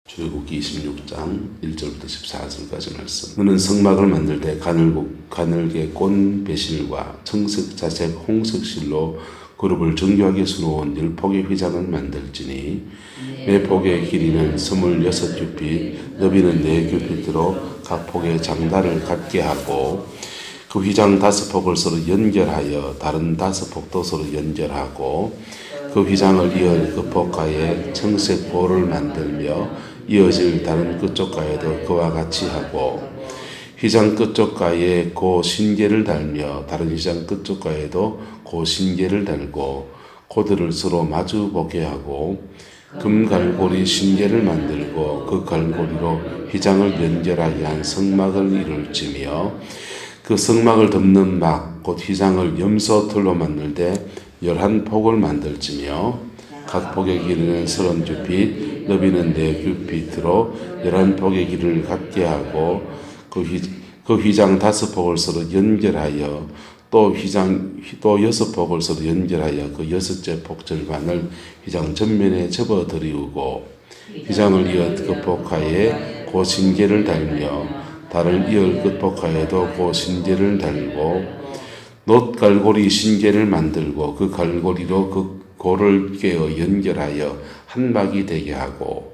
출애굽기 26장 1절부터 14절까지 말씀. 너는 성막을 만들 때 가늘게 꼰 배실과 청색 자색 홍색 실로 그룹을 정교하게 수놓은 10폭의 휘장을 만들지니 매 폭의 길이는 26규빗 너비는 4규빗으로 각 폭의 장단을 갖게 하고 그 휘장 5폭을 서로 연결하여 다른 5폭도 서로 연결하고 그 휘장을 이을 그 폭가에 청색 볼을 만들며 이어질 다른 끝쪽가에도 그와 같이 하고 휘장 끝쪽가에 고 신계를 달며 다른 휘장 끝쪽가에도 고 신계를 달고 고들을 서로 마주 보게 하고 금 갈고리 신계를 만들고 그 갈고리로 휘장을 연결하게 한 성막을 이룰지며 그 성막을 덮는 막 곧 휘장을 염소털로 만들되 11폭을 만들지며 각 폭의 길이는 30규빗 너비는 4규빗으로 11폭의 길이를 갖게 하고 그 휘장 5폭을 서로 연결하여 또 6폭을 서로 연결하여 그 6째 폭 절반을 휘장 전면에 접어들이우고 휘장을 이어 그 폭하에 고 신계를 달며 다른 이을 끝 폭하에도 고 신계를 달고 놋갈고리 신계를 만들고 그 갈고리로 그 고를 꿰어 연결하여 한 막이 되게 하고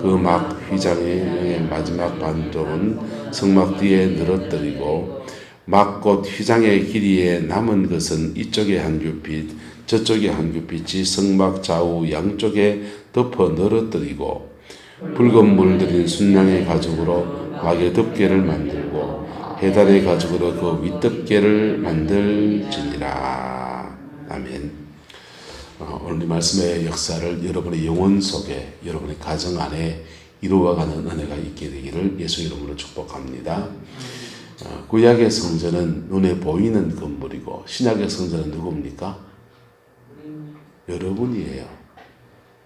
그 막 휘장의 마지막 반쪽은 성막 뒤에 늘어뜨리고 막 곧 휘장의 길이에 남은 것은 이쪽에 1규빗 저쪽에 1규빗이 성막 좌우 양쪽에 덮어 늘어뜨리고 붉은 물들인 순양의 가죽으로 막의 덮개를 만들고 해달의 가죽으로 그 윗덮개를 만들지니라. 아멘. 오늘 이 말씀의 역사를 여러분의 영혼 속에 여러분의 가정 안에 이루어가는 은혜가 있게 되기를 예수 이름으로 축복합니다. 구약의 성전은 눈에 보이는 건물이고 신약의 성전은 누굽니까? 여러분이에요.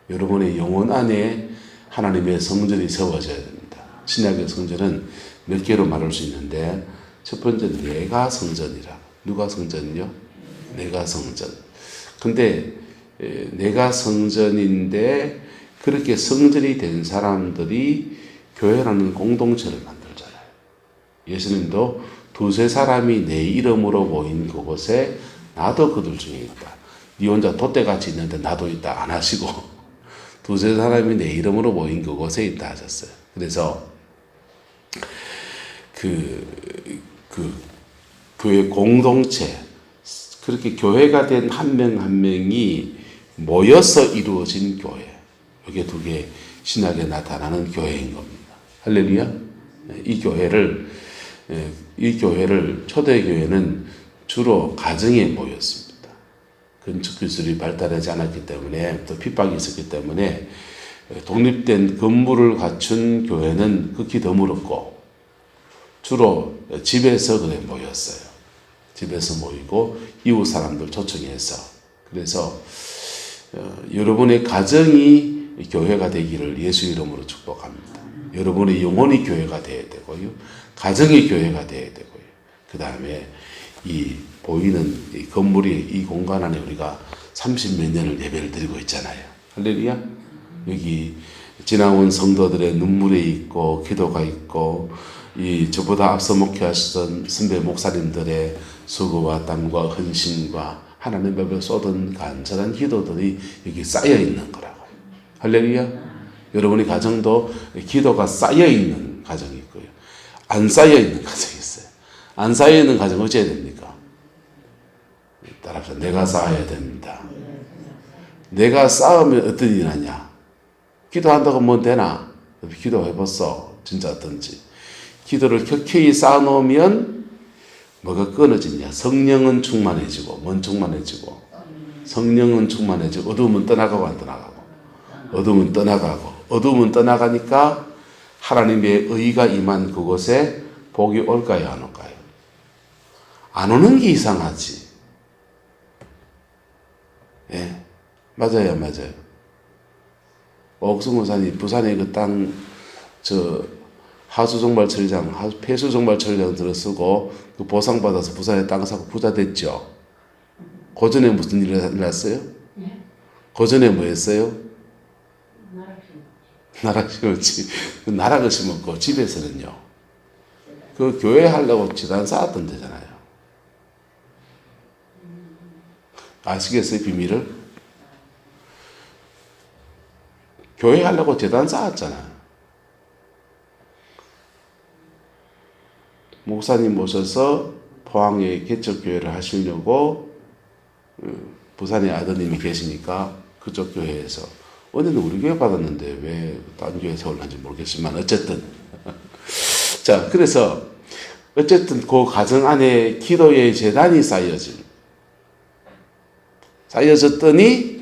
여러분의 영혼 안에 하나님의 성전이 세워져야 됩니다. 신약의 성전은 몇 개로 말할 수 있는데 첫 번째는 내가 성전이라. 누가 성전이요? 내가 성전. 근데 내가 성전인데 그렇게 성전이 된 사람들이 교회라는 공동체를 만들잖아요. 예수님도 2-3사람이 내 이름으로 모인 그곳에 나도 그들 중에 있다. 네 혼자 돛대같이 있는데 나도 있다 안 하시고 2-3사람이 내 이름으로 모인 그곳에 있다 하셨어요. 그래서 그 교회 공동체 그렇게 교회가 된 한 명 한 명이 모여서 이루어진 교회. 이게 2개 신약에 나타나는 교회인 겁니다. 할렐루야. 이 교회를 초대교회는 주로 가정에 모였습니다. 건축 기술이 발달하지 않았기 때문에 또 핍박이 있었기 때문에 독립된 건물을 갖춘 교회는 극히 드물었고 주로 집에서 그래 모였어요. 집에서 모이고 이웃 사람들 초청해서 그래서 여러분의 가정이 교회가 되기를 예수 이름으로 축복합니다. 여러분의 영혼이 교회가 되어야 되고요. 가정이 교회가 되어야 되고요. 그 다음에 이 보이는 이 건물이 이 공간 안에 우리가 30몇 년을 예배를 드리고 있잖아요. 할렐루야. 여기 지나온 성도들의 눈물이 있고 기도가 있고 이 저보다 앞서 목회하시던 선배 목사님들의 수고와 땀과 헌신과 하나님 앞에 쏟은 간절한 기도들이 여기 쌓여 있는 거라고요. 할렐루야. 여러분의 가정도 기도가 쌓여 있는 가정이 있고요. 안 쌓여 있는 가정이 있어요. 안 쌓여 있는 가정 어찌 해야 됩니까? 따라서 내가 쌓아야 됩니다. 내가 쌓으면 어떤 일이 나냐? 기도한다고 뭐 되나? 기도해봤어. 진짜 어떤지. 기도를 켜켜이 쌓아놓으면 뭐가 끊어지냐? 성령은 충만해지고 뭔 충만해지고 성령은 충만해지고 어두움은 떠나가고 안 떠나가고 어두움은 떠나가고 어두움은 떠나가니까 하나님의 의가 임한 그곳에 복이 올까요? 안 올까요? 안 오는 게 이상하지. 예, 맞아요. 옥승우산이 부산에 그 땅 하수종발처리장, 폐수종발처리장 들어쓰고 그 보상받아서 부산에 땅 사고 부자 됐죠. 고전에 무슨 일이 났어요? 고전에 뭐 했어요? 나락 심었지. 나락을 심었고 집에서는요. 그 교회 하려고 지단 쌓았던 데잖아요. 아시겠어요? 비밀을? 교회 하려고 재단 쌓았잖아. 목사님 모셔서 포항에 개척교회를 하시려고 부산에 아드님이 계시니까 그쪽 교회에서 은혜는 우리 교회 받았는데 왜 딴 교회 세울는지 모르겠지만 어쨌든 자 그래서 어쨌든 그 가정 안에 기도의 재단이 쌓여졌더니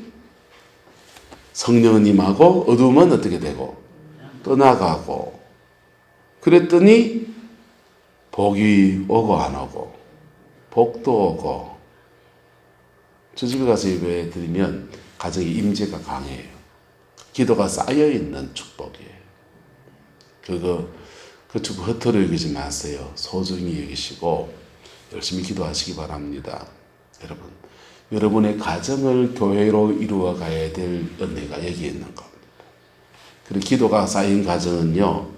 성령은 임하고 어둠은 어떻게 되고 떠나가고 그랬더니 복이 오고 안 오고 복도 오고 저 집에 가서 예배 드리면 가정의 임재가 강해요. 기도가 쌓여있는 축복이에요. 그 축복 헛되이 여기지 마세요. 소중히 여기시고 열심히 기도하시기 바랍니다. 여러분의 가정을 교회로 이루어 가야 될 은혜가 여기에 있는 겁니다. 그리고 기도가 쌓인 가정은요,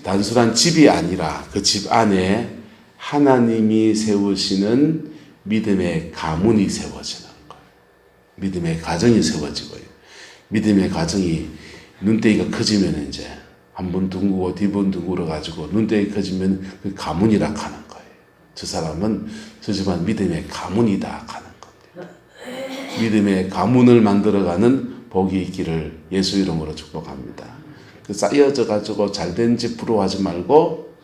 단순한 집이 아니라 그 집 안에 하나님이 세우시는 믿음의 가문이 세워지는 거예요. 믿음의 가정이 세워지고요. 믿음의 가정이 눈대기가 커지면 이제 한 번 둥그고 뒤번 둥그러 가지고 눈대기 커지면 그 가문이라 하는 거예요. 저 사람은 저 집안 믿음의 가문이다 하는 겁니다. 믿음의 가문을 만들어가는 복이 있기를 예수 이름으로 축복합니다. 그 쌓여져 가지고 잘된 집 부러워하지 말고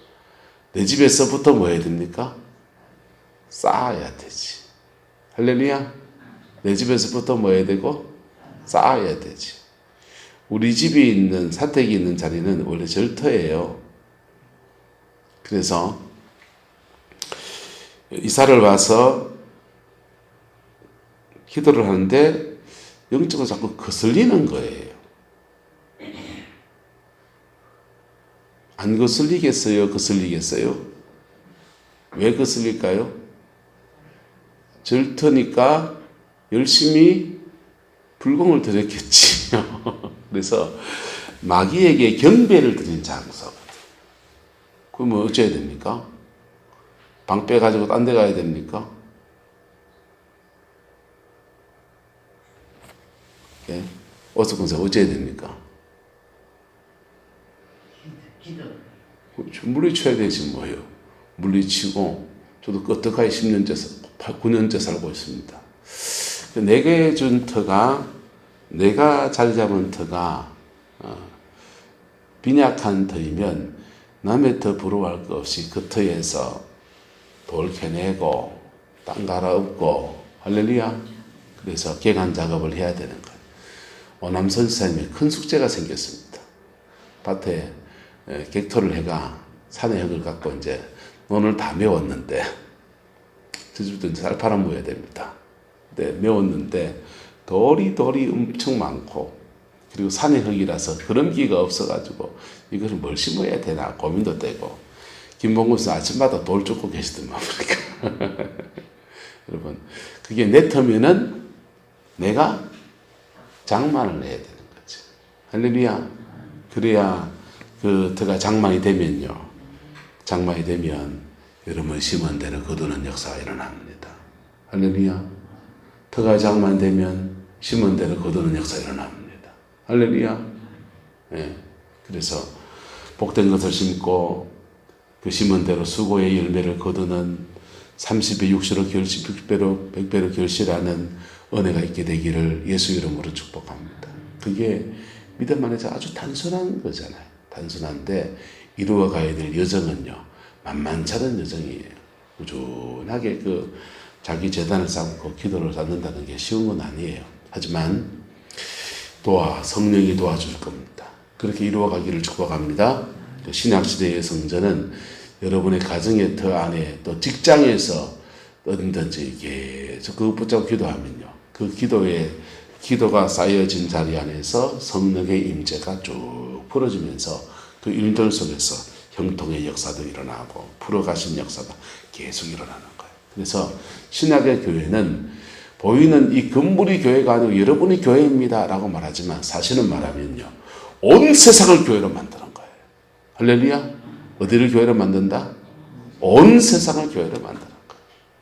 내 집에서부터 뭐 해야 됩니까? 쌓아야 되지. 할렐루야. 내 집에서부터 뭐 해야 되고? 쌓아야 되지. 우리 집이 있는 사택이 있는 자리는 원래 절터예요. 그래서 이사를 와서 기도를 하는데 영적으로 자꾸 거슬리는 거예요. 안 거슬리겠어요? 거슬리겠어요? 왜 거슬릴까요? 절터니까 열심히 불공을 드렸겠지요. 그래서 마귀에게 경배를 드린 장소거든요. 그러면 어째야 됩니까? 방 빼가지고 딴 데 가야 됩니까? 예? 어째야 됩니까? 물리쳐야 되지 뭐예요. 물리치고 저도 끄떡하게 10년째 9년째 살고 있습니다. 내게 준 터가 내가 자리 잡은 터가 빈약한 터이면 남의 터 부러워할 것 없이 그 터에서 돌 캐내고 땅 갈아엎고 할렐루야. 그래서 개간 작업을 해야 되는 거예요. 오남 선지자님의 큰 숙제가 생겼습니다. 밭에 객토를 해가 산의 흙을 갖고 이제 논을 다 메웠는데 저 집도 쌀 팔아 모여야 됩니다. 근데 메웠는데 돌이 엄청 많고 그리고 산의 흙이라서 그름기가 없어가지고 이것을 뭘 심어야 되나 고민도 되고 김봉구 씨 아침마다 돌 쫓고 계시더만 그러니까 여러분 그게 내 터면은 내가 장만을 해야 되는 거지. 할렐루야. 그래야 그 터가 장만이 되면요. 장만이 되면 여러분 심은 대로 거두는 역사가 일어납니다. 할렐루야. 터가 장만되면 심은 대로 거두는 역사가 일어납니다. 할렐루야. 예. 그래서 복된 것을 심고 그 심은 대로 수고의 열매를 거두는 30배, 60로 결실, 100배로 결실하는 은혜가 있게 되기를 예수 이름으로 축복합니다. 그게 믿음 안에서 아주 단순한 거잖아요. 단순한데 이루어 가야 될 여정은요. 만만치 않은 여정이에요. 꾸준하게 자기 재단을 쌓고 기도를 쌓는다는 게 쉬운 건 아니에요. 하지만 성령이 도와줄 겁니다. 그렇게 이루어 가기를 축복합니다. 신약시대의 성전은 여러분의 가정의 터 안에 또 직장에서 어딘지 계속 그것 붙잡고 기도하면요. 그 기도가 쌓여진 자리 안에서 성령의 임재가 쭉 풀어지면서 그 일들 속에서 형통의 역사도 일어나고 풀어가신 역사가 계속 일어나는 거예요. 그래서 신약의 교회는 보이는 이 건물이 교회가 아니고 여러분이 교회입니다 라고 말하지만 사실은 말하면요, 온 세상을 교회로 만드는 거예요. 할렐루야. 어디를 교회로 만든다? 온 세상을 교회로 만드는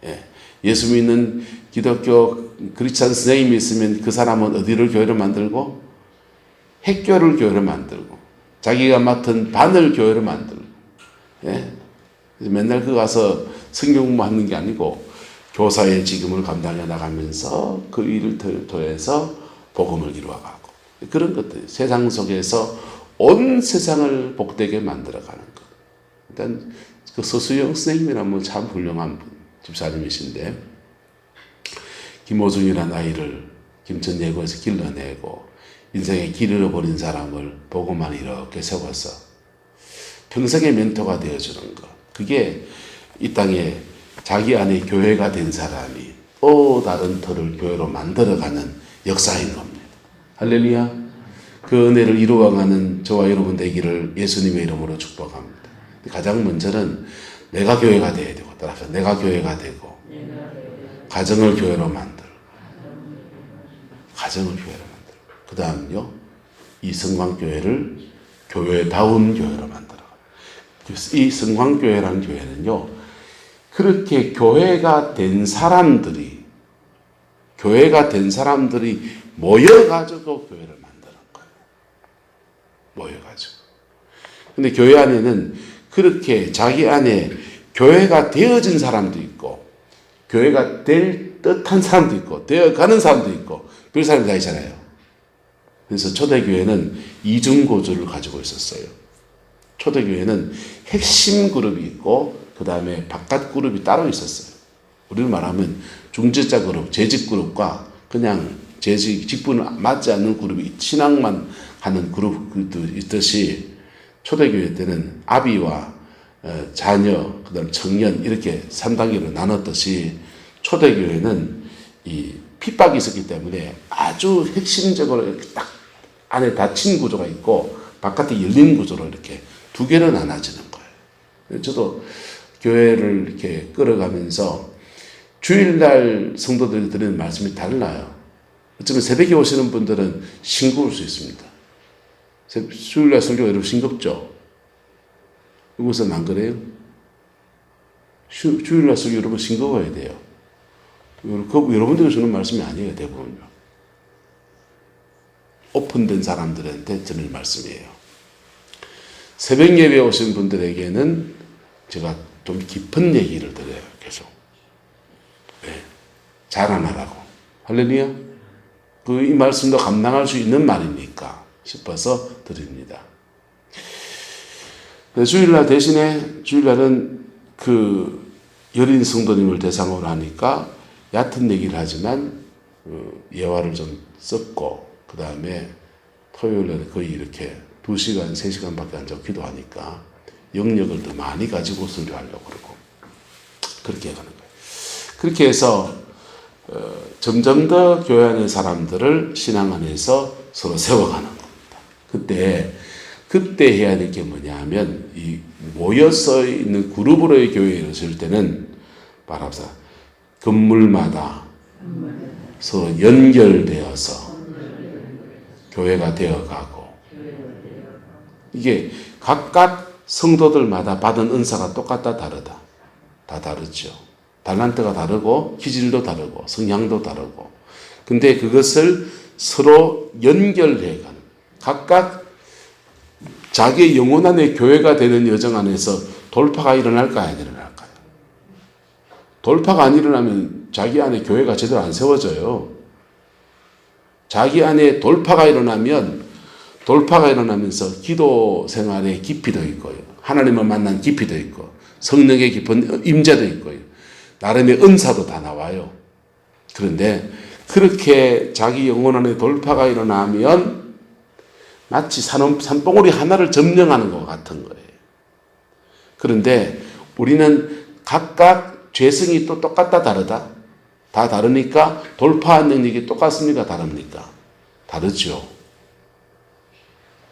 거예요. 예수 믿는 기독교 크리스찬 선생님이 있으면 그 사람은 어디를 교회로 만들고, 핵교를 교회로 만들고, 자기가 맡은 반을 교회로 만들고, 맨날 그 가서 성경 공부하는 게 아니고 교사의 직임을 감당해 나가면서 그 일을 통해서 복음을 이루어가고, 그런 것들, 세상 속에서 온 세상을 복되게 만들어가는 것. 일단 그 서수영 선생님이라면 참 훌륭한 집사님이신데, 김호중이라는 아이를 김천예고에서 길러내고 인생의 길을 잃어버린 사람을 복음만 이렇게 세워서 평생의 멘토가 되어주는 것. 그게 이 땅에 자기 안에 교회가 된 사람이 또 다른 터를 교회로 만들어가는 역사인 겁니다. 할렐루야. 그 은혜를 이루어가는 저와 여러분 되기를 예수님의 이름으로 축복합니다. 가장 먼저는 내가 교회가 되어야 되고, 따라서 내가 교회가 되고, 가정을 교회로 만들고, 가정을 교회로 만들고, 그 다음요, 이 성광교회를 교회다운 교회로 만들어. 이 성광교회라는 교회는요, 그렇게 교회가 된 사람들이 모여가지고 교회를 만드는 거예요. 모여가지고. 근데 교회 안에는 그렇게 자기 안에 교회가 되어진 사람도 있고, 교회가 될 듯한 사람도 있고, 되어가는 사람도 있고, 그런 사람이 다 있잖아요. 그래서 초대교회는 이중구조를 가지고 있었어요. 초대교회는 핵심 그룹이 있고, 그 다음에 바깥 그룹이 따로 있었어요. 우리로 말하면 중직자 그룹, 재직 그룹과 그냥 직분을 맞지 않는 그룹이 신앙만 하는 그룹도 있듯이, 초대교회 때는 아비와 자녀, 그 다음 청년, 이렇게 3단계로 나눴듯이 초대교회는 이 핍박이 있었기 때문에 아주 핵심적으로 이렇게 딱 안에 닫힌 구조가 있고 바깥에 열린 구조로 이렇게 두 개로 나눠지는 거예요. 저도 교회를 이렇게 끌어가면서 주일날 성도들이 드리는 말씀이 달라요. 어쩌면 새벽에 오시는 분들은 싱거울 수 있습니다. 주일날 설교 여러분 싱겁죠? 이곳은 안 그래요? 주일날 설교 여러분 싱거워야 돼요. 여러분들이 주는 말씀이 아니에요, 대부분요. 오픈된 사람들한테 드릴 말씀이에요. 새벽 예배에 오신 분들에게는 제가 좀 깊은 얘기를 드려요, 계속. 자라나라고. 할렐루야. 이 말씀도 감당할 수 있는 말이니까 싶어서 드립니다. 주일날 대신에, 주일날은 그 여린 성도님을 대상으로 하니까 얕은 얘기를 하지만 예화를 좀 썼고, 그 다음에 토요일에 거의 이렇게 2시간, 3시간밖에 안 자고 기도하니까 영역을 더 많이 가지고 설교하려고 그러고, 그렇게 해가는 거예요. 그렇게 해서 점점 더 교회 안의 사람들을 신앙 안에서 서로 세워가는 겁니다. 그때 해야 될 게 뭐냐 하면, 이 모여서 있는 그룹으로의 교회를 있을 때는 말합시다. 건물마다 서로 연결되어서 교회가 되어가고, 이게 각각 성도들마다 받은 은사가 똑같다 다르다. 다 다르죠. 달란트가 다르고 기질도 다르고 성향도 다르고, 근데 그것을 서로 연결해가는, 각각 자기의 영혼 안에 교회가 되는 여정 안에서 돌파가 일어날까요, 안 일어날까요? 돌파가 안 일어나면 자기 안에 교회가 제대로 안 세워져요. 자기 안에 돌파가 일어나면서 기도 생활에 깊이도 있고요, 하나님을 만난 깊이도 있고, 성령의 깊은 임재도 있고요, 나름의 은사도 다 나와요. 그런데 그렇게 자기 영혼 안에 돌파가 일어나면 마치 산봉우리 하나를 점령하는 것 같은 거예요. 그런데 우리는 각각 죄성이 또 똑같다 다르다? 다 다르니까 돌파 능력이 똑같습니까, 다릅니까? 다르죠.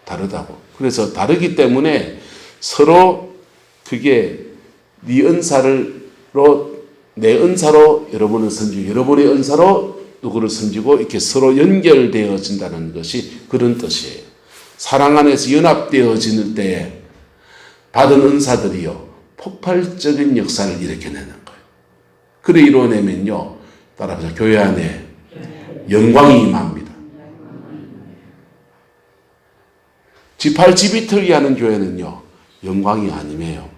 다르다고. 그래서 다르기 때문에 서로 그게 네 은사로 내 은사로 여러분을 섬기고 여러분의 은사로 누구를 섬기고 이렇게 서로 연결되어진다는 것이 그런 뜻이에요. 사랑 안에서 연합되어지는 때에 받은 은사들이요 폭발적인 역사를 일으켜내는 거예요. 그래 이루어내면요 따라서 교회 안에 영광이 임합니다. 지팔지비틀기 하는 교회는요 영광이 아니에요.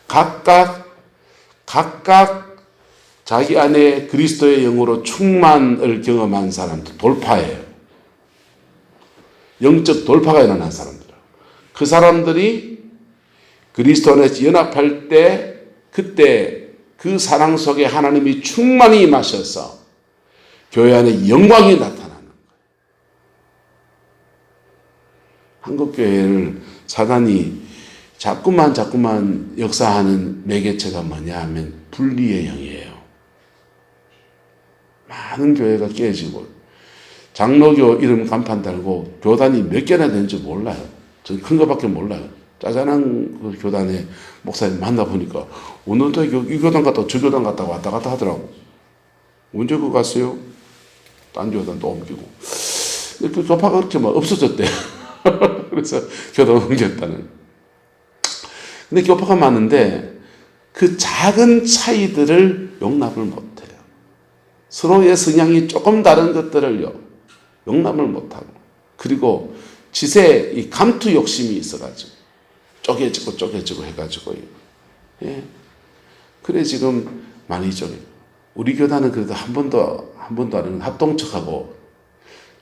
각각 자기 안에 그리스도의 영으로 충만을 경험한 사람들 돌파예요. 영적 돌파가 일어난 사람들. 그 사람들이 그리스도 안에서 연합할 때 그때 그 사랑 속에 하나님이 충만히 임하셔서 교회 안에 영광이 나타나는 거예요. 한국교회를 사단이 자꾸만 역사하는 매개체가 뭐냐 하면 분리의 영이에요. 많은 교회가 깨지고 장로교 이름 간판 달고 교단이 몇 개나 되는지 몰라요. 저는 큰 거밖에 몰라요. 짜잔한 그 교단에 목사님 만나보니까 오늘도 이 교단 갔다 저 교단 갔다 왔다 갔다 하더라고. 언제 그거 갔어요? 딴 교단 또 옮기고. 그 교파가 그렇게 막 없어졌대. 그래서 교단 옮겼다는. 근데 교파가 많은데 그 작은 차이들을 용납을 못해요. 서로의 성향이 조금 다른 것들을요 용납을 못하고 그리고 지세 이 감투 욕심이 있어가지고 쪼개지고 해가지고요. 예. 그래 지금 많이 쪼개. 우리 교단은 그래도 한 번도 안 합동척하고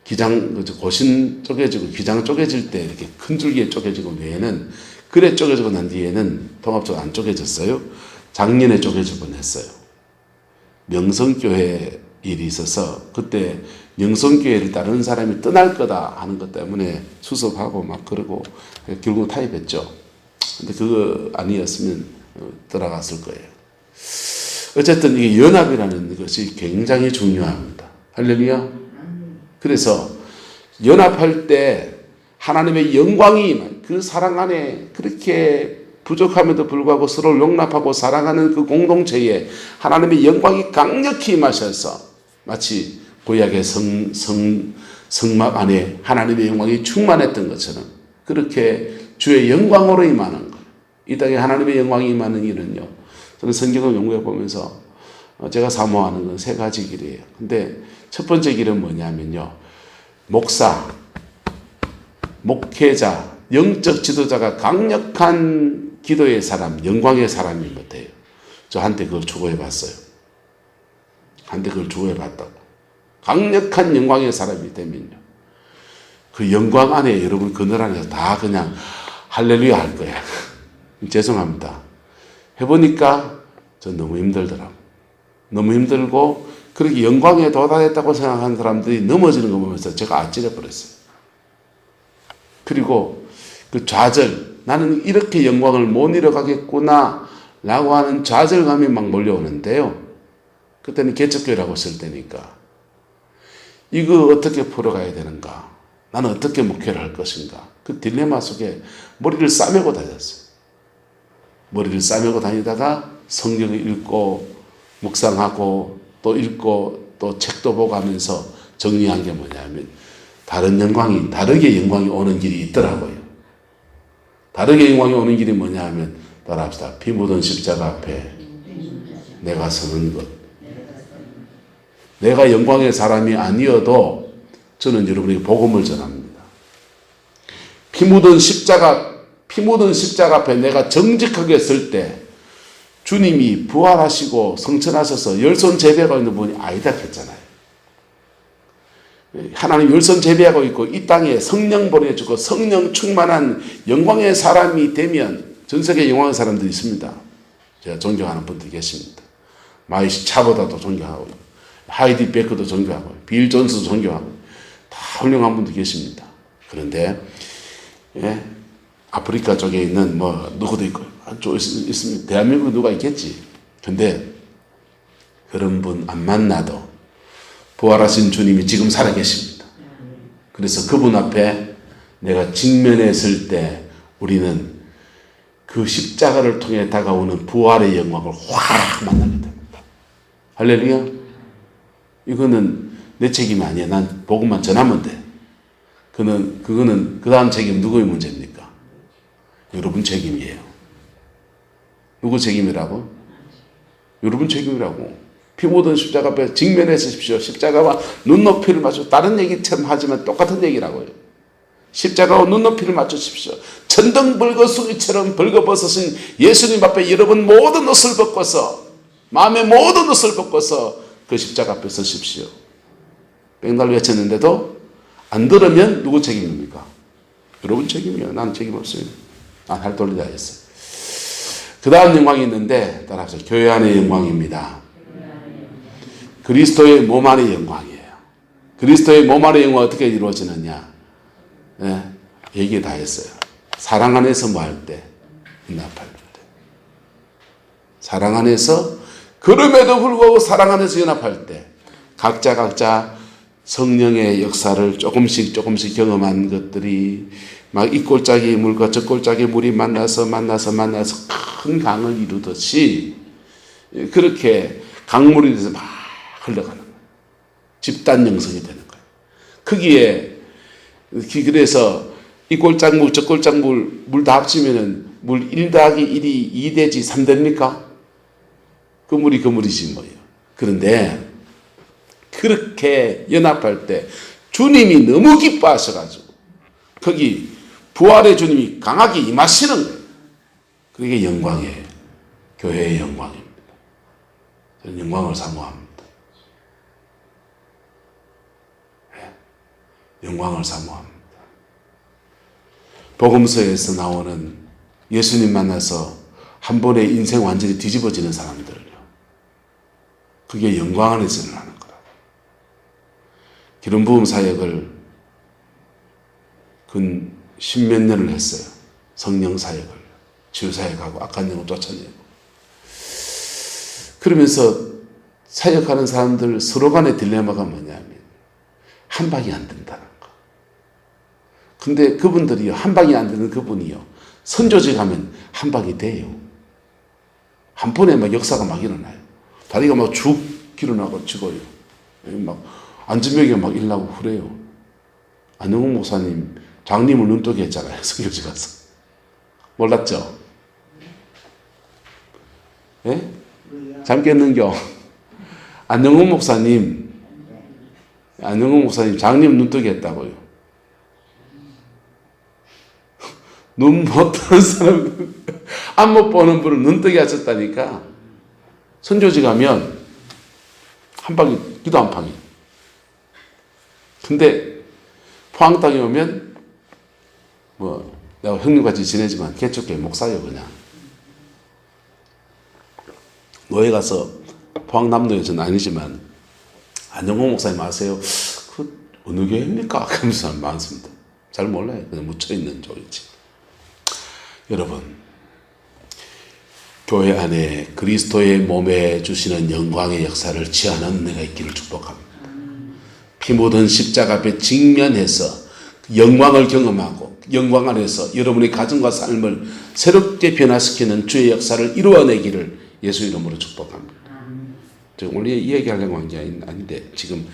기장 고신 쪼개지고 기장 쪼개질 때 이렇게 큰 줄기에 쪼개지고 외에는 그래 쪼개지고 난 뒤에는 통합적으로 안 쪼개졌어요. 작년에 쪼개질 뻔했어요. 명성교회 일이 있어서 그때 명성교회를 다른 사람이 떠날 거다 하는 것 때문에 수습하고 막 그러고 결국 타협했죠. 근데 그거 아니었으면 들어갔을 거예요. 어쨌든 이게 연합이라는 것이 굉장히 중요합니다. 할렐루야. 그래서 연합할 때 하나님의 영광이 그 사랑 안에 그렇게 부족함에도 불구하고 서로를 용납하고 사랑하는 그 공동체에 하나님의 영광이 강력히 임하셔서 마치 구약의 성막 안에 하나님의 영광이 충만했던 것처럼 그렇게 주의 영광으로 임하는 것. 이 땅에 하나님의 영광이 임하는 일은요. 저는 성경을 연구해 보면서 제가 사모하는 건 세 가지 길이에요. 근데 첫 번째 길은 뭐냐면요. 목사, 목회자, 영적 지도자가 강력한 기도의 사람, 영광의 사람이 못해요. 저한테 그걸 추구해 봤어요. 한테 그걸 추구해 봤다고. 강력한 영광의 사람이 되면요. 그 영광 안에 여러분 그늘 안에서 다 그냥 할렐루야 할 거야. 죄송합니다. 해보니까 전 너무 힘들더라고. 너무 힘들고 그렇게 영광에 도달했다고 생각하는 사람들이 넘어지는 거 보면서 제가 아찔해 버렸어요. 그리고 그 좌절, 나는 이렇게 영광을 못 이뤄가겠구나 라고 하는 좌절감이 막 몰려오는데요. 그때는 개척교회라고 쓸 때니까 이거 어떻게 풀어가야 되는가? 나는 어떻게 목회를 할 것인가? 그 딜레마 속에 머리를 싸매고 다녔어요. 머리를 싸매고 다니다가 성경을 읽고 묵상하고 또 읽고 또 책도 보고 하면서 정리한 게 뭐냐면 다르게 영광이 오는 길이 있더라고요. 다르게 영광이 오는 길이 뭐냐 하면 따라합시다. 피 묻은 십자가 앞에 내가 서는 것. 내가 영광의 사람이 아니어도 저는 여러분에게 복음을 전합니다. 피 묻은 십자가 앞에 내가 정직하게 설 때 주님이 부활하시고 성천하셔서 열손 제비하고 있는 분이 아니다 했잖아요. 하나님 열손 제비하고 있고 이 땅에 성령 보내주고 성령 충만한 영광의 사람이 되면 전 세계에 영광의 사람들이 있습니다. 제가 존경하는 분들이 계십니다. 마이시 차보다도 존경하고 하이디 베커도 존경하고 빌 존스도 존경하고 다 훌륭한 분들이 계십니다. 그런데 예, 아프리카 쪽에 있는 뭐 누구도 있고 있습니다. 대한민국에 누가 있겠지. 근데 그런 분 안 만나도 부활하신 주님이 지금 살아계십니다. 그래서 그분 앞에 내가 직면했을 때 우리는 그 십자가를 통해 다가오는 부활의 영광을 확 만나게 됩니다. 할렐루야. 이거는 내 책임이 아니야. 난 복음만 전하면 돼. 그거는 그 다음 책임 누구의 문제입니까? 여러분 책임이에요. 누구 책임이라고? 여러분 책임이라고. 피 묻은 십자가 앞에 직면해 서십시오. 십자가와 눈높이를 맞춰. 다른 얘기처럼 하지만 똑같은 얘기라고요. 십자가와 눈높이를 맞추십시오. 천둥벌거숭이처럼 벌거벗으신 예수님 앞에 여러분 모든 옷을 벗고서, 마음의 모든 옷을 벗고서 그 십자가 앞에 서십시오. 백날 외쳤는데도 안 들으면 누구 책임입니까? 여러분 책임이에요. 나는 책임 없어요. 난 할 도리 다 했어요. 그 다음 영광이 있는데 따라서 교회 안의 영광입니다. 그리스도의 몸 안의 영광이에요. 그리스도의 몸 안의 영광 어떻게 이루어지느냐? 네, 얘기 다 했어요. 사랑 안에서 뭐 할 때? 연합할 때. 사랑 안에서, 그럼에도 불구하고 사랑 안에서 연합할 때 각자 성령의 역사를 조금씩 경험한 것들이 막 이 골짜기 물과 저 골짜기 물이 만나서 큰 강을 이루듯이 그렇게 강물이 돼서 막 흘러가는 거예요. 집단 영성이 되는 거예요. 거기에 그래서 이 골짜기물 저 골짜기물 물 다 합치면은 물 1 더하기 1이 2 되지 3 됩니까? 그 물이지 뭐예요. 그런데 그렇게 연합할 때 주님이 너무 기뻐하셔가지고 거기 부활의 주님이 강하게 임하시는 거예요. 그게 영광이에요. 교회의 영광입니다. 저는 영광을 사모합니다. 영광을 사모합니다. 복음서에서 나오는 예수님 만나서 한 번에 인생 완전히 뒤집어지는 사람들요. 그게 영광 안에서 일어나는 거라. 기름 부음 사역을 근 10몇 년을 했어요. 성령 사역을. 치유 사역하고 악한 영을 쫓아내고. 그러면서 사역하는 사람들 서로 간의 딜레마가 뭐냐면 한 방이 안 된다는 거. 근데 그분들이 한 방이 안 되는 그분이요. 선조직 하면 한 방이 돼요. 한 번에 막 역사가 막 일어나요. 다리가 막 쭉 길어나고 찍어요. 막 안전병이 막 일나고 그래요. 안영훈 목사님 장님을 눈뜨게 했잖아요. 선교지 가서. 몰랐죠? 예? 잠 깼는겨. 안영훈 목사님 장님 눈뜨게 했다고요. 눈 못 뜨는 사람, 안 못 보는 분을 눈뜨게 하셨다니까. 선교지 가면 한 방이, 기도 한 방이. 근데 포항 땅에 오면 뭐 내가 형님같이 지내지만 개척교회 목사요 그냥. 노예 가서 포항 남노예 저는 아니지만 안영호 목사님 아세요? 그 어느 교회입니까? 그런 사람 많습니다. 잘 몰라요. 그냥 묻혀있는 조이지. 여러분, 교회 안에 그리스도의 몸에 주시는 영광의 역사를 취하는 은혜가 있기를 축복합니다. 피 묻은 십자가 앞에 직면해서 영광을 경험하고 영광 안에서 여러분의 가정과 삶을 새롭게 변화시키는 주의 역사를 이루어내기를 예수 이름으로 축복합니다. 제가 원래 이 얘기하려고 한 게 아닌데 지금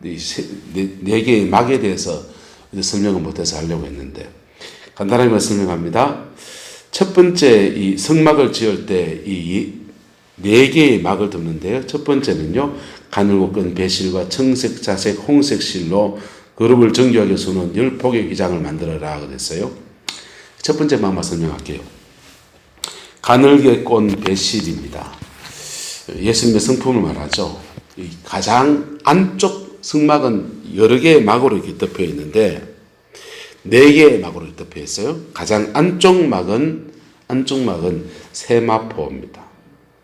네 개의 막에 대해서 설명을 못해서 하려고 했는데 간단하게 설명합니다. 첫 번째 이 성막을 지을 때 이 네 개의 막을 덮는데요. 첫 번째는요. 가늘고 끈 배실과 청색, 자색, 홍색 실로 그룹을 정교하게 수놓은 10폭의 기장을 만들어라 그랬어요. 첫 번째 막만 설명할게요. 가늘게 꼰 배실입니다. 예수님의 성품을 말하죠. 이 가장 안쪽 성막은 여러 개의 막으로 이렇게 덮여 있는데 4개의 막으로 덮여 있어요. 가장 안쪽 막은 세마포입니다.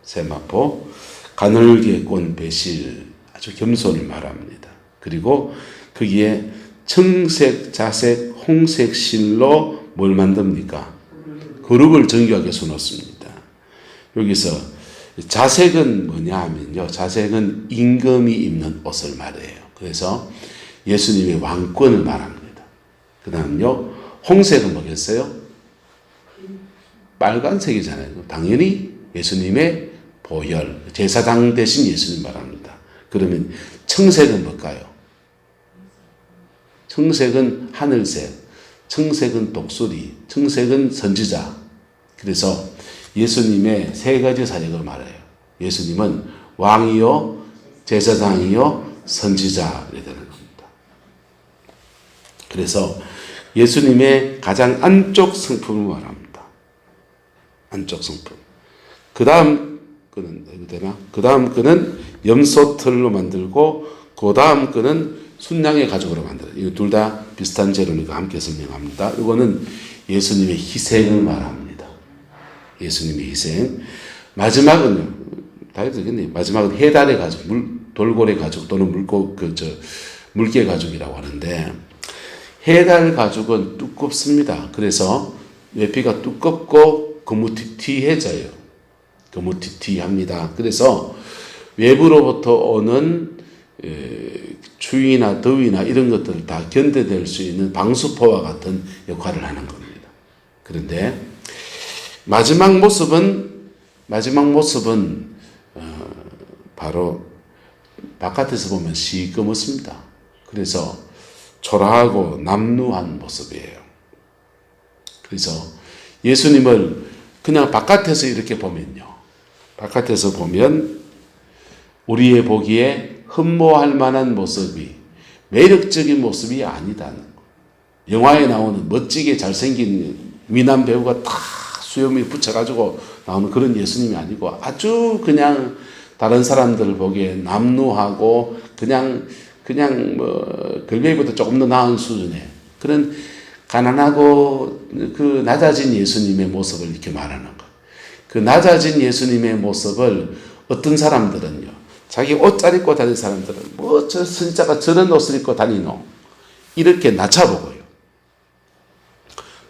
세마포, 가늘게 꼰 배실, 아주 겸손을 말합니다. 그리고 거기에 청색, 자색, 홍색 실로 뭘 만듭니까? 그룹을 정교하게 수놓습니다. 여기서 자색은 뭐냐 하면요. 자색은 임금이 입는 옷을 말해요. 그래서 예수님의 왕권을 말합니다. 그 다음요. 홍색은 뭐겠어요? 빨간색이잖아요. 당연히 예수님의 보혈, 제사장 대신 예수님 말합니다. 그러면 청색은 뭘까요? 청색은 하늘색, 청색은 독수리, 청색은 선지자. 그래서 예수님의 세 가지 사역을 말해요. 예수님은 왕이요, 제사장이요, 선지자 이렇게 되는 겁니다. 그래서 예수님의 가장 안쪽 성품을 말합니다. 안쪽 성품. 그 다음 끈은 염소털로 만들고 그 다음 끈은 순양의 가죽으로 만들어요. 이거 둘 다 비슷한 재료니까 함께 설명합니다. 이거는 예수님의 희생을 말합니다. 예수님의 희생. 마지막은요. 다 해도 되겠네요. 마지막은 해달의 가죽, 돌고래 가죽 또는 물개 가죽이라고 하는데 해달 가죽은 두껍습니다. 그래서 외피가 두껍고 거무튀튀해져요. 거무튀튀합니다. 그래서 외부로부터 오는 추위나 더위나 이런 것들을 다 견뎌낼 수 있는 방수포와 같은 역할을 하는 겁니다. 그런데 마지막 모습은 바로 바깥에서 보면 시꺼멓습니다. 그래서 초라하고 남루한 모습이에요. 그래서 예수님을 그냥 바깥에서 이렇게 보면요. 바깥에서 보면 우리의 보기에 흠모할 만한 모습이 매력적인 모습이 아니다는 거. 영화에 나오는 멋지게 잘생긴 미남 배우가 다 수염이 붙여가지고 나오는 그런 예수님이 아니고 아주 그냥 다른 사람들 보기에 남루하고 그냥 걸베이보다 조금 더 나은 수준의 그런 가난하고 그 낮아진 예수님의 모습을 이렇게 말하는 것. 그 낮아진 예수님의 모습을 어떤 사람들은요, 자기 옷 잘 입고 다니는 사람들은 뭐 저 선지자가 저런 옷을 입고 다니노 이렇게 낮춰보고요.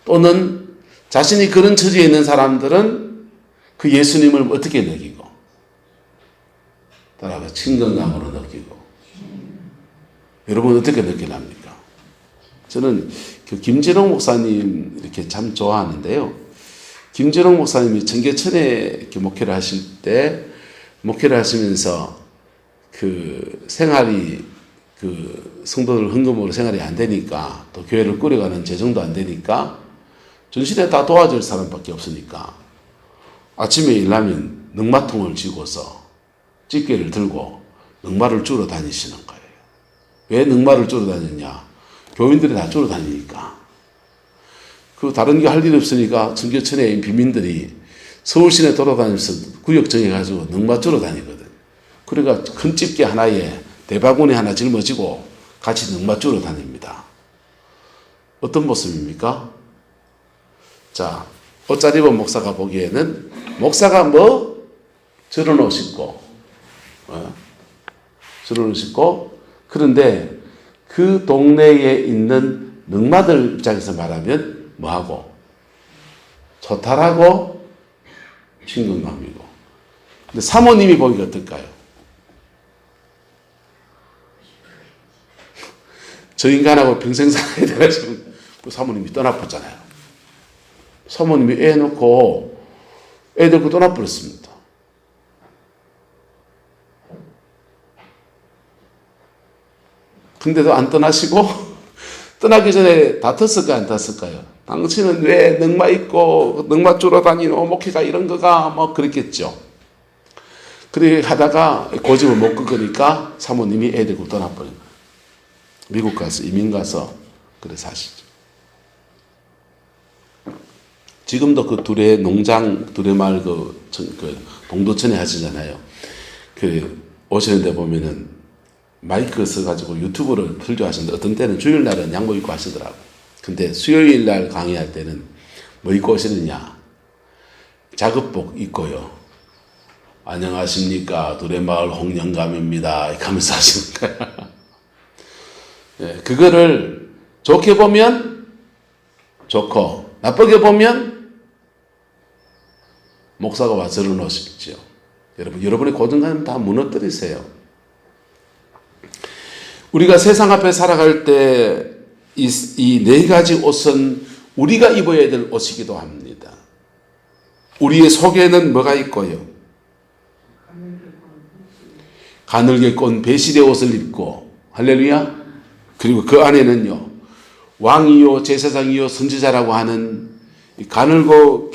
또는 자신이 그런 처지에 있는 사람들은 그 예수님을 어떻게 느끼고 따라가 친근감으로 느끼고. 여러분 어떻게 느끼랍니까? 저는 그 김진홍 목사님 이렇게 참 좋아하는데요. 김진홍 목사님이 청계천에 이렇게 목회를 하실 때 목회를 하시면서 그 생활이 그 성도들 헌금으로 생활이 안 되니까 또 교회를 꾸려가는 재정도 안 되니까 전시대 다 도와줄 사람밖에 없으니까 아침에 일하면 넉마통을 쥐고서 집게를 들고 넉마를 주러 다니시는 거예요. 왜 넉마를 주러 다녔냐? 교인들이 다 주러 다니니까. 그 다른 게 할 일 없으니까 청계천에 있는 빈민들이 서울시내 돌아다니면서 구역 정해가지고 넉마 주러 다니거든. 그러니까 큰 집게 하나에 대바구니 하나 짊어지고 같이 넉마 주러 다닙니다. 어떤 모습입니까? 자, 옷 잘 입은 목사가 보기에는 목사가 뭐 저런 옷 입고 저런 옷 입고 그런데 그 동네에 있는 넉마들 입장에서 말하면 뭐하고 초탈하고 친근감이고. 근데 사모님이 보기가 어떨까요? 저 인간하고 평생 살아야 돼가지고 그 사모님이 떠나버렸잖아요. 사모님이 애 놓고 애 데리고 떠나버렸습니다. 근데도 안 떠나시고 떠나기 전에 다퉜을까요? 안 다퉜을까요? 당신은 왜 넉마 입고 넉마 주러 다니노? 목회가 이런 거가 뭐 그랬겠죠. 그렇게 하다가 고집을 못 끄니까 사모님이 애 데리고 떠나버린 거예요. 미국 가서 이민 가서 그래 사시죠. 지금도 그 두레 농장 두레마을 그 동두천에 하시잖아요. 그 오시는데 보면은 마이크 써가지고 유튜브를 틀죠 하시는데 어떤 때는 주일날은 양복 입고 하시더라고. 근데 수요일날 강의할 때는 뭐 입고 오시느냐? 작업복 입고요. 안녕하십니까 두레마을 홍영감입니다. 이렇게 하면서 하시는 거야. 예, 그거를 좋게 보면 좋고 나쁘게 보면 목사가 와 저런 옷 입죠. 여러분의 고정관념 다 무너뜨리세요. 우리가 세상 앞에 살아갈 때 이 네 가지 옷은 우리가 입어야 될 옷이기도 합니다. 우리의 속에는 뭐가 있고요? 가늘게 꼰 배실의 옷을 입고, 할렐루야. 그리고 그 안에는요, 왕이요 제사장이요 선지자라고 하는 가늘고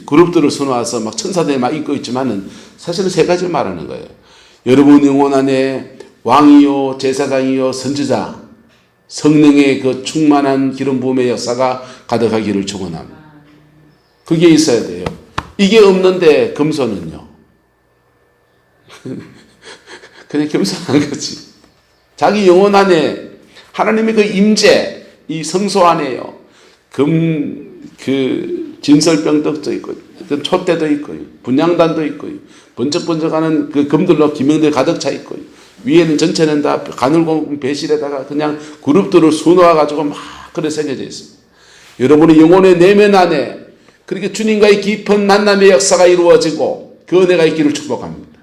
그룹들을 수놓아서 막 천사들이 막 입고 있지만은 사실은 세 가지를 말하는 거예요. 여러분 영혼 안에 왕이요 제사장이요 선지자, 성령의 그 충만한 기름 부음의 역사가 가득하기를 축원합니다. 그게 있어야 돼요. 이게 없는데 금손은요, 그냥 겸손한 거지. 자기 영혼 안에 하나님의 그 임재, 이 성소 안에요, 그 진설병떡도 있고, 그 촛대도 있고, 분향단도 있고, 번쩍번쩍하는 그 금들로 기명들 가득 차 있고, 위에는 전체는 다 가늘고 배실에다가 그냥 그룹들을 수놓아가지고 막 그래 새겨져 있습니다. 여러분의 영혼의 내면 안에 그렇게 주님과의 깊은 만남의 역사가 이루어지고 그 은혜가 있기를 축복합니다.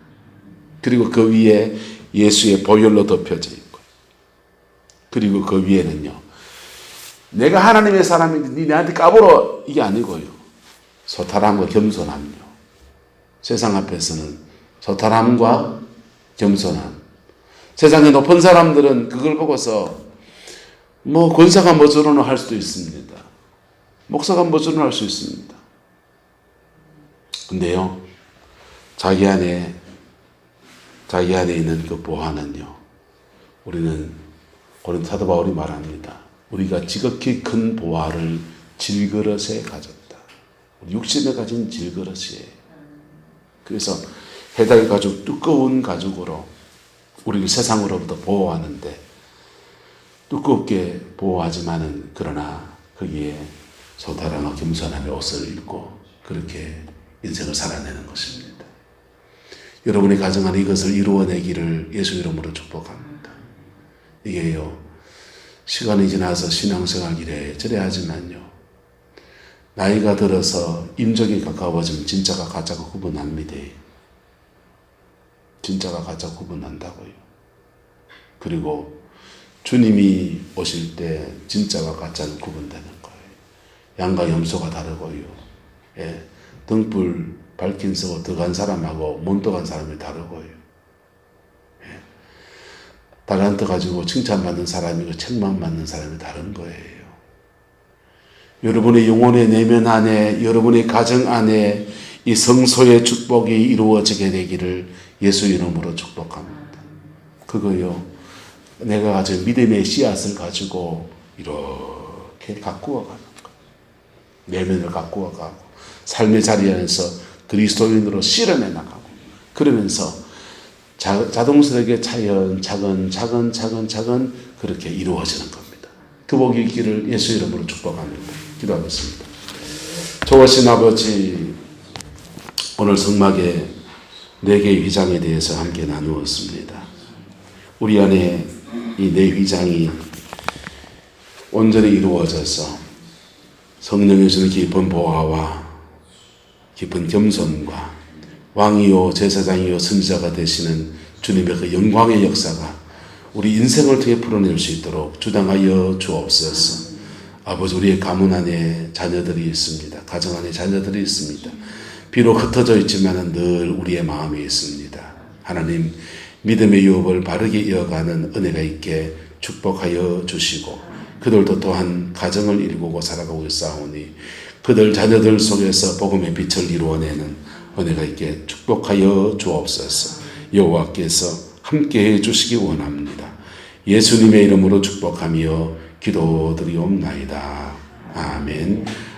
그리고 그 위에 예수의 보혈로 덮여져 있고, 그리고 그 위에는요, 내가 하나님의 사람인데 네 나한테 까불어, 이게 아니고요, 소탈함과 겸손함요. 세상 앞에서는 소탈함과 겸손함. 세상의 높은 사람들은 그걸 보고서 뭐 권사가 뭐저러노 할 수도 있습니다. 목사가 뭐저러노 할 수 있습니다. 근데요, 자기 안에 있는 그 보화는요, 우리는 고린도 사도 바울이 말합니다. 우리가 지극히 큰 보화를 질그릇에 가졌다. 우리 육신에 가진 질그릇이에요. 그래서 해달 가죽, 두꺼운 가죽으로 우리를 세상으로부터 보호하는데, 두껍게 보호하지만은 그러나 거기에 소탈함과 겸손함의 옷을 입고 그렇게 인생을 살아내는 것입니다. 여러분의 가정 안에 이것을 이루어내기를 예수 이름으로 축복합니다. 이게요, 시간이 지나서 신앙생활 이래 저래 하지만요, 나이가 들어서 임종이 가까워지면 진짜가 가짜가 구분합니다. 진짜가 가짜 구분한다고요. 그리고 주님이 오실 때 진짜가 가짜는 구분되는 거예요. 양과 염소가 다르고요. 예, 등불 밝힌 서고 들어간 사람하고 못 들어간 사람이 다르고요. 예, 달란트 가지고 칭찬받는 사람이고 책망받는 사람이 다른 거예요. 여러분의 영혼의 내면 안에, 여러분의 가정 안에 이 성소의 축복이 이루어지게 되기를 예수 이름으로 축복합니다. 그거요, 내가 가진 믿음의 씨앗을 가지고 이렇게 가꾸어 가는 거예요. 내면을 가꾸어 가고 삶의 자리에서 그리스도인으로 실현해 나가고, 그러면서 자동스럽게 차근차근 그렇게 이루어지는 겁니다. 그 복이 있기를 예수 이름으로 축복합니다. 기도하겠습니다. 좋으신 아버지, 오늘 성막의 4개의 휘장에 대해서 함께 나누었습니다. 우리 안에 이 4 휘장이 온전히 이루어져서 성령의 주는 깊은 보화와 깊은 겸손과 왕이요 제사장이요 선지자가 되시는 주님의 그 영광의 역사가 우리 인생을 통해 풀어낼 수 있도록 주당하여 주옵소서. 아버지, 우리의 가문 안에 자녀들이 있습니다. 가정 안에 자녀들이 있습니다. 비록 흩어져 있지만 늘 우리의 마음에 있습니다. 하나님, 믿음의 유업을 바르게 이어가는 은혜가 있게 축복하여 주시고, 그들도 또한 가정을 이루고 살아가고 있사오니 그들 자녀들 속에서 복음의 빛을 이루어내는 은혜가 있게 축복하여 주옵소서. 여호와께서 함께해 주시기 원합니다. 예수님의 이름으로 축복하며 기도드리옵나이다. 아멘.